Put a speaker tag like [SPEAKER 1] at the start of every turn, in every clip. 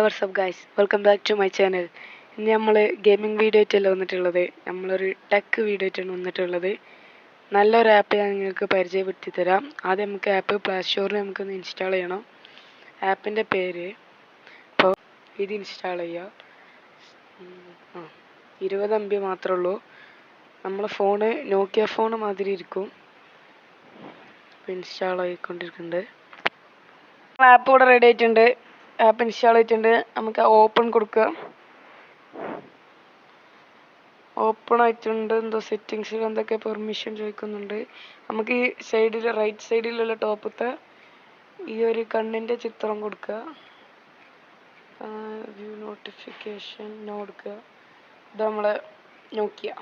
[SPEAKER 1] WhatsApp guys, welcome back to my channel. ഇന്ന് നമ്മൾ gaming video ആയിട്ടല്ല വന്നിട്ടുള്ളത്, നമ്മളൊരു ടെക് വീഡിയോ ആയിട്ടാണ് വന്നിട്ടുള്ളത്. നല്ലൊരു ആപ്പ് ഞാൻ നിങ്ങൾക്ക് പരിചയപ്പെടുത്തി തരാം. ആദ്യം നമുക്ക് ആപ്പ് പ്ലേ സ്റ്റോറിൽ നമുക്കൊന്ന് ഇൻസ്റ്റാൾ ചെയ്യണം. ആപ്പിൻ്റെ പേര് ഇപ്പോൾ ഇത് ഇൻസ്റ്റാൾ ചെയ്യുക. 20 MB മാത്രമേ ഉള്ളൂ. നമ്മളെ ഫോണ് നോക്കിയ ഫോൺ മാതിരി ഇരിക്കും. ഇൻസ്റ്റാൾ ആയിക്കൊണ്ടിരിക്കുന്നുണ്ട്. ആപ്പ് ഇവിടെ റെഡി ആയിട്ടുണ്ട്. ആപ്പ് ഇൻസ്റ്റാൾ ചെയ്തിട്ടുണ്ട്. നമുക്ക് ഓപ്പൺ കൊടുക്കുക. ഓപ്പൺ ആയിട്ടുണ്ട്. എന്തോ സെറ്റിങ്സിൽ എന്തൊക്കെ പെർമിഷൻ ചോദിക്കുന്നുണ്ട്. നമുക്ക് ഈ സൈഡിൽ റൈറ്റ് സൈഡിലുള്ള ടോപ്പത്തെ ഈ ഒരു കണ്ണിൻ്റെ ചിത്രം കൊടുക്കുക. വ്യൂ നോട്ടിഫിക്കേഷൻ കൊടുക്കുക. ഇത് നമ്മളെ നോക്കിയ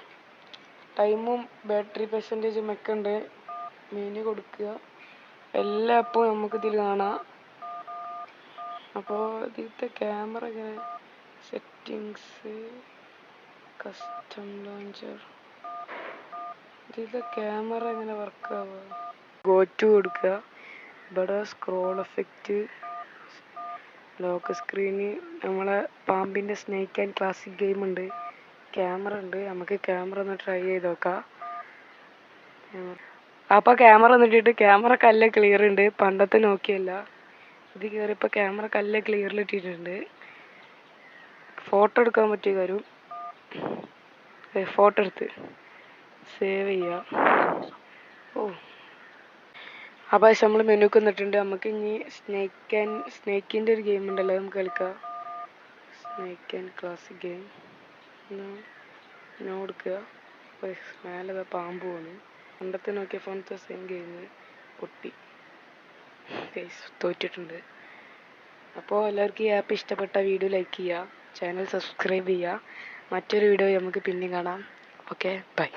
[SPEAKER 1] ടൈമും ബാറ്ററി പെർസെൻറ്റേജും ഒക്കെ ഉണ്ട്. മെനു കൊടുക്കുക. എല്ലാ ആപ്പും നമുക്കിതിൽ കാണാം. അപ്പോൾ ഇതിലത്തെ ക്യാമറ ഇങ്ങനെ സെറ്റിങ്സ് കസ്റ്റം ലോഞ്ചർ ഇതിലത്തെ ക്യാമറ എങ്ങനെ വർക്കാവുക. ഗോ ടു കൊടുക്കുക. ഇവിടെ സ്ക്രോൾ എഫക്റ്റ്, ലോക്ക് സ്ക്രീന്, നമ്മളെ പാമ്പിൻ്റെ സ്നേക്ക് ആൻഡ് ക്ലാസിക് ഗെയിം ഉണ്ട്. ക്യാമറ ഉണ്ട്. നമുക്ക് ക്യാമറ ഒന്ന് ട്രൈ ചെയ്ത് നോക്കാം. അപ്പോൾ ക്യാമറ എന്നിട്ടിട്ട് ക്യാമറ കല്ല ക്ലിയർ ഉണ്ട്. പണ്ടത്തെ നോക്കിയല്ല, ഇത് കയറിയപ്പോൾ ക്യാമറ കല്ല ക്ലിയറിൽ ഇട്ടിട്ടുണ്ട്. ഫോട്ടോ എടുക്കാൻ പറ്റിയ കാര്യം, ഫോട്ടോ എടുത്ത് സേവ് ചെയ്യുക. അപ്പോൾ നമ്മൾ മെനുക്ക് വന്നിട്ടുണ്ട്. നമുക്ക് ഇനി സ്നേക്കിൻ്റെ ഒരു ഗെയിം ഉണ്ടല്ലോ, നമുക്ക് കളിക്കാം. സ്നേക്ക് ആൻഡ് ക്ലാസിക് ഗെയിം കൊടുക്കുക. മേലെ പാമ്പ് പോണ്. പണ്ടത്തെ നോക്കിയ ഫോണത്തെ സെയിം ഗെയിം പൊട്ടി തോറ്റിട്ടുണ്ട്. അപ്പോൾ എല്ലാവർക്കും ഈ ആപ്പ് ഇഷ്ടപ്പെട്ട വീഡിയോ ലൈക്ക് ചെയ്യുക, ചാനൽ സബ്സ്ക്രൈബ് ചെയ്യുക. മറ്റൊരു വീഡിയോ നമുക്ക് പിന്നെ കാണാം. Okay, by.